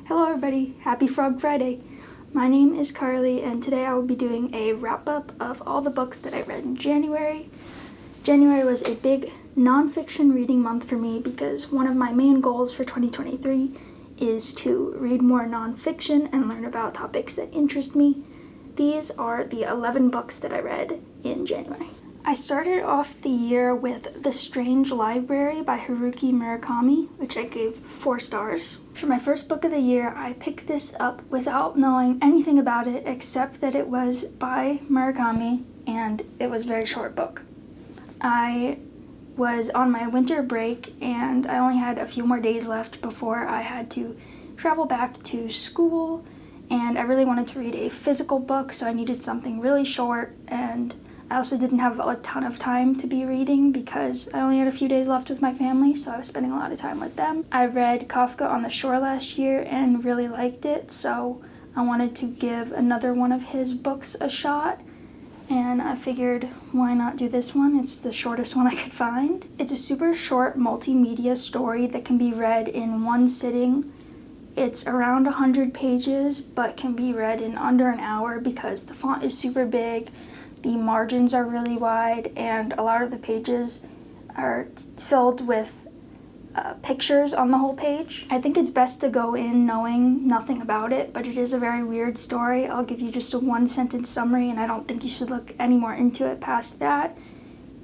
Hello everybody, happy Frog Friday. My name is Carly and today I will be doing a wrap-up of all the books that I read in January. January was a big nonfiction reading month for me because one of my main goals for 2023 is to read more nonfiction and learn about topics that interest me. These are the 11 books that I read in January. I started off the year with The Strange Library by Haruki Murakami, which I gave 4 stars. For my first book of the year, I picked this up without knowing anything about it except that it was by Murakami and it was a very short book. I was on my winter break and I only had a few more days left before I had to travel back to school, and I really wanted to read a physical book, so I needed something really short, and I also didn't have a ton of time to be reading because I only had a few days left with my family, so I was spending a lot of time with them. I read Kafka on the Shore last year and really liked it, so I wanted to give another one of his books a shot, and I figured why not do this one? It's the shortest one I could find. It's a super short multimedia story that can be read in one sitting. It's around 100 pages, but can be read in under an hour because the font is super big. The margins are really wide, and a lot of the pages are filled with pictures on the whole page. I think it's best to go in knowing nothing about it, but it is a very weird story. I'll give you just a 1-sentence summary, and I don't think you should look any more into it past that.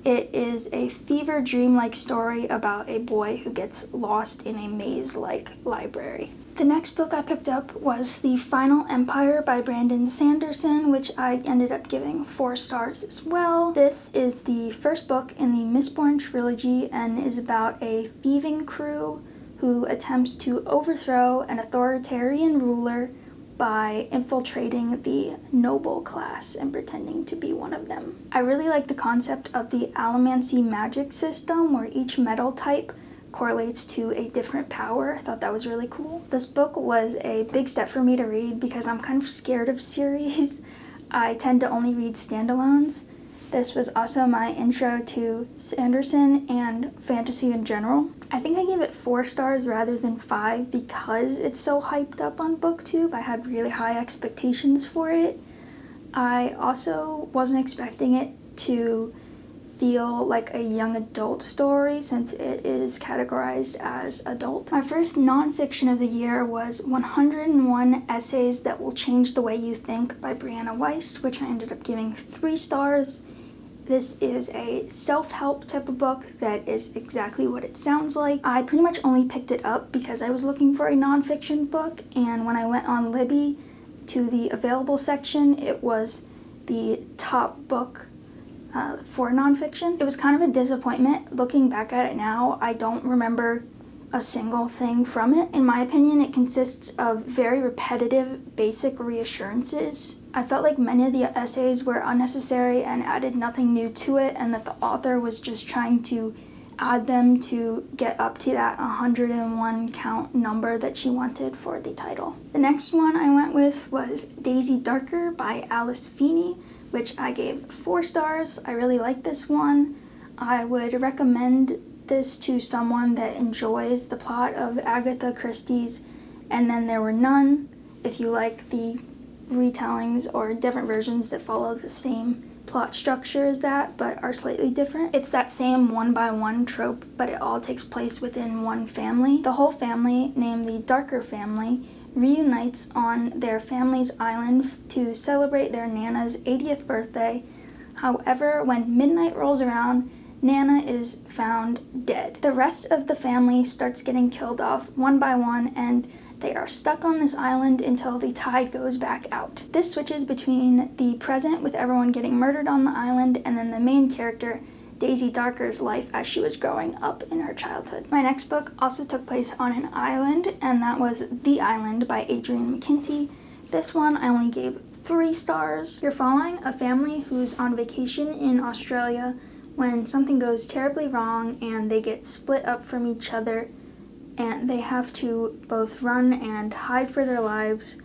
It is a fever dream-like story about a boy who gets lost in a maze-like library. The next book I picked up was The Final Empire by Brandon Sanderson, which I ended up giving 4 stars as well. This is the first book in the Mistborn trilogy and is about a thieving crew who attempts to overthrow an authoritarian ruler by infiltrating the noble class and pretending to be one of them. I really like the concept of the allomancy magic system where each metal type correlates to a different power. I thought that was really cool. This book was a big step for me to read because I'm kind of scared of series. I tend to only read standalones. This was also my intro to Sanderson and fantasy in general. I think I gave it 4 stars rather than 5 because it's so hyped up on BookTube. I had really high expectations for it. I also wasn't expecting it to feel like a young adult story since it is categorized as adult. My first nonfiction of the year was 101 Essays That Will Change the Way You Think by Brianna, which I ended up giving 3 stars. This is a self-help type of book that is exactly what it sounds like. I pretty much only picked it up because I was looking for a nonfiction book, and when I went on Libby to the available section, it was the top book for nonfiction. It was kind of a disappointment. Looking back at it now, I don't remember a single thing from it. In my opinion, it consists of very repetitive, basic reassurances. I felt like many of the essays were unnecessary and added nothing new to it, and that the author was just trying to add them to get up to that 101 count number that she wanted for the title. The next one I went with was Daisy Darker by Alice Feeney, which I gave 4 stars. I really like this one. I would recommend this to someone that enjoys the plot of Agatha Christie's And Then There Were None, if you like the retellings or different versions that follow the same plot structure as that but are slightly different. It's that same one-by-one trope, but it all takes place within one family. The whole family, named the Darker family, reunites on their family's island to celebrate their Nana's 80th birthday. However, when midnight rolls around, Nana is found dead. The rest of the family starts getting killed off one by one, and they are stuck on this island until the tide goes back out. This switches between the present with everyone getting murdered on the island and then the main character, Daisy Darker's life as she was growing up in her childhood. My next book also took place on an island, and that was The Island by Adrian McKinty. This one I only gave 3 stars. You're following a family who's on vacation in Australia when something goes terribly wrong and they get split up from each other, and they have to both run and hide for their lives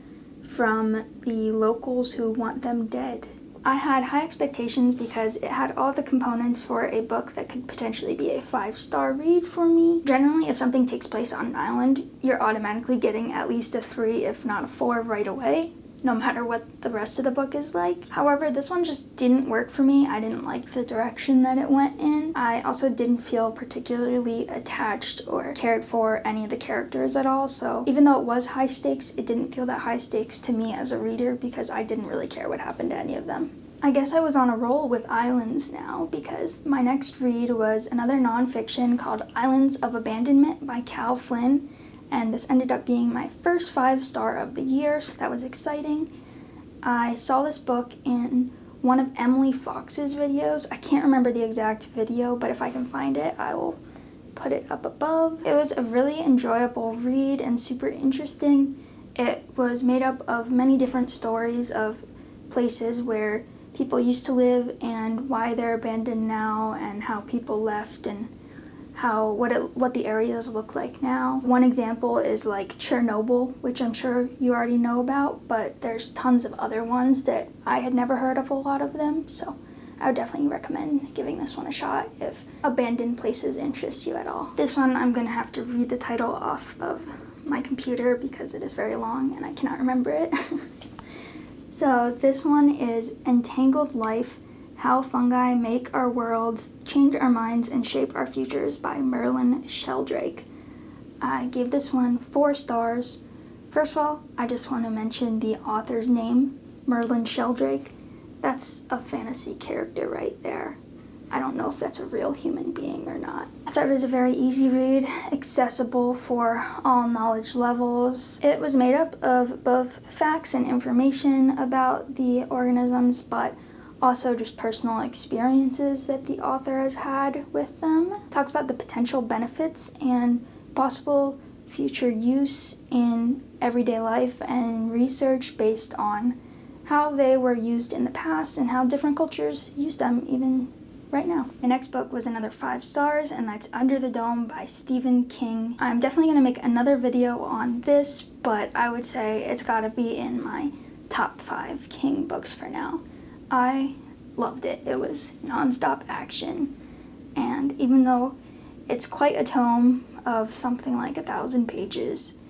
from the locals who want them dead. I had high expectations because it had all the components for a book that could potentially be a 5-star read for me. Generally, if something takes place on an island, you're automatically getting at least a 3, if not a 4 right away, no matter what the rest of the book is like. However, this one just didn't work for me. I didn't like the direction that it went in. I also didn't feel particularly attached or cared for any of the characters at all, so even though it was high stakes, it didn't feel that high stakes to me as a reader because I didn't really care what happened to any of them. I guess I was on a roll with islands now because my next read was another nonfiction called Islands of Abandonment by Flyn. And this ended up being my first 5-star of the year, so that was exciting. I saw this book in one of Emily Fox's videos. I can't remember the exact video, but if I can find it, I will put it up above. It was a really enjoyable read and super interesting. It was made up of many different stories of places where people used to live and why they're abandoned now and how people left and what the areas look like now. One example is like Chernobyl, which I'm sure you already know about, but there's tons of other ones that I had never heard of a lot of them, so I would definitely recommend giving this one a shot if abandoned places interest you at all. This one I'm going to have to read the title off of my computer because it is very long and I cannot remember it. So this one is Entangled Life: How Fungi Make Our Worlds, Change Our Minds, and Shape Our Futures by Merlin Sheldrake. I gave this one 4 stars. First of all, I just want to mention the author's name, Merlin Sheldrake. That's a fantasy character right there. I don't know if that's a real human being or not. I thought it was a very easy read, accessible for all knowledge levels. It was made up of both facts and information about the organisms, but also just personal experiences that the author has had with them. It talks about the potential benefits and possible future use in everyday life and research based on how they were used in the past and how different cultures use them even right now. My next book was another 5 stars, and that's Under the Dome by Stephen King. I'm definitely going to make another video on this, but I would say it's got to be in my top 5 King books for now. I loved it. It was non-stop action, and even though it's quite a tome of something like 1,000 pages,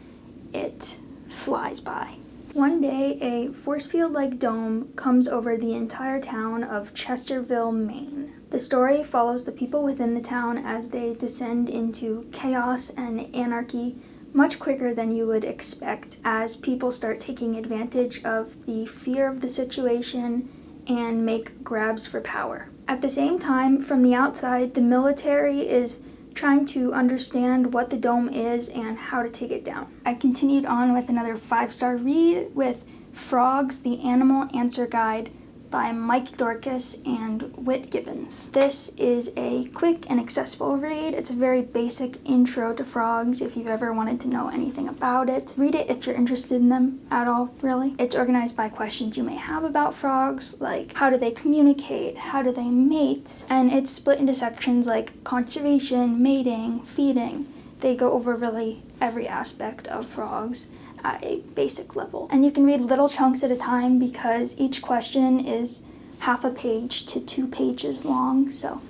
it flies by. One day, a force field-like dome comes over the entire town of Chesterville, Maine. The story follows the people within the town as they descend into chaos and anarchy much quicker than you would expect, as people start taking advantage of the fear of the situation and make grabs for power. At the same time, from the outside, the military is trying to understand what the dome is and how to take it down. I continued on with another 5-star read with Frogs, the Animal Answer Guide by Mike Dorcas and Whit Gibbons. This is a quick and accessible read. It's a very basic intro to frogs if you've ever wanted to know anything about it. Read it if you're interested in them at all, really. It's organized by questions you may have about frogs, like how do they communicate, how do they mate, and it's split into sections like conservation, mating, feeding. They go over really every aspect of frogs at a basic level. And you can read little chunks at a time because each question is half a page to 2 pages long, so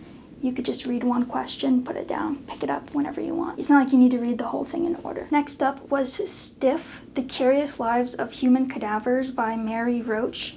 you could just read one question, put it down, pick it up whenever you want. It's not like you need to read the whole thing in order. Next up was Stiff, The Curious Lives of Human Cadavers by Mary Roach.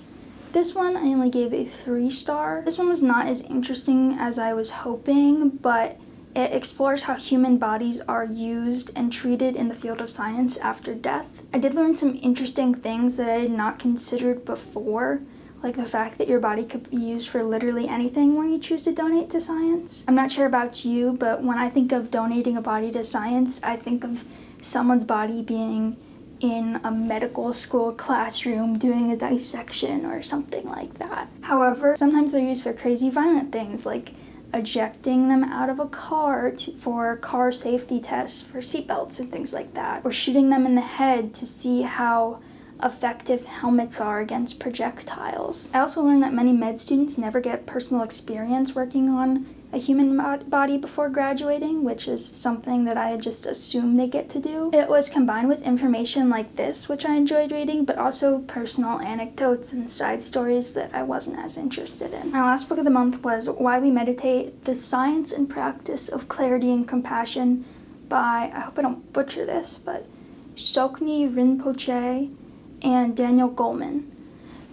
This one I only gave a 3-star. This one was not as interesting as I was hoping, but it explores how human bodies are used and treated in the field of science after death. I did learn some interesting things that I had not considered before, like the fact that your body could be used for literally anything when you choose to donate to science. I'm not sure about you, but when I think of donating a body to science, I think of someone's body being in a medical school classroom doing a dissection or something like that. However, sometimes they're used for crazy violent things like ejecting them out of a car for car safety tests for seatbelts and things like that, or shooting them in the head to see how effective helmets are against projectiles. I also learned that many med students never get personal experience working on a human body before graduating, which is something that I had just assumed they get to do. It was combined with information like this, which I enjoyed reading, but also personal anecdotes and side stories that I wasn't as interested in. My last book of the month was Why We Meditate, The Science and Practice of Clarity and Compassion by, I hope I don't butcher this, but Tsoknyi Rinpoche and Daniel Goleman.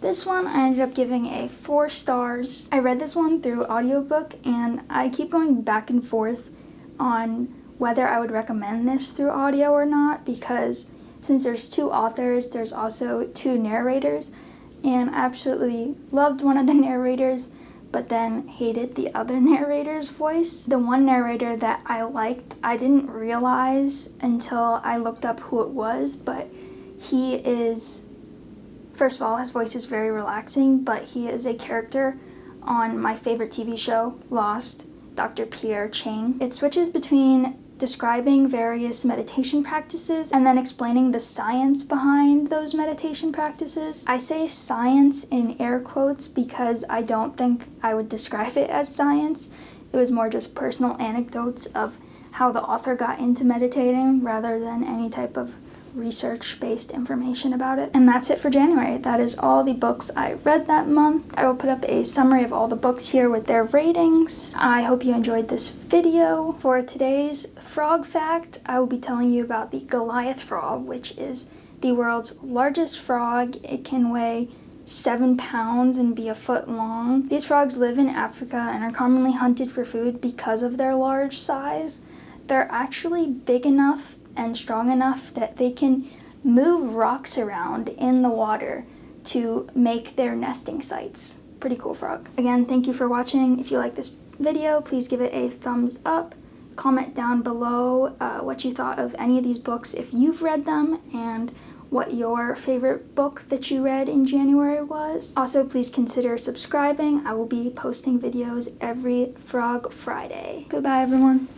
This one I ended up giving a 4 stars. I read this one through audiobook, and I keep going back and forth on whether I would recommend this through audio or not, because since there's 2 authors, there's also 2 narrators, and I absolutely loved one of the narrators, but then hated the other narrator's voice. The one narrator that I liked, I didn't realize until I looked up who it was, but he is, first of all, his voice is very relaxing, but he is a character on my favorite TV show, Lost, Dr. Pierre Chang. It switches between describing various meditation practices and then explaining the science behind those meditation practices. I say science in air quotes because I don't think I would describe it as science. It was more just personal anecdotes of how the author got into meditating rather than any type of research-based information about it. And that's it for January. That is all the books I read that month. I will put up a summary of all the books here with their ratings. I hope you enjoyed this video. For today's frog fact, I will be telling you about the Goliath frog, which is the world's largest frog. It can weigh 7 pounds and be a foot long. These frogs live in Africa and are commonly hunted for food because of their large size. They're actually big enough and strong enough that they can move rocks around in the water to make their nesting sites. Pretty cool frog. Again, thank you for watching. If you like this video, please give it a thumbs up. Comment down below what you thought of any of these books if you've read them, and what your favorite book that you read in January was. Also, please consider subscribing. I will be posting videos every Frog Friday. Goodbye, everyone.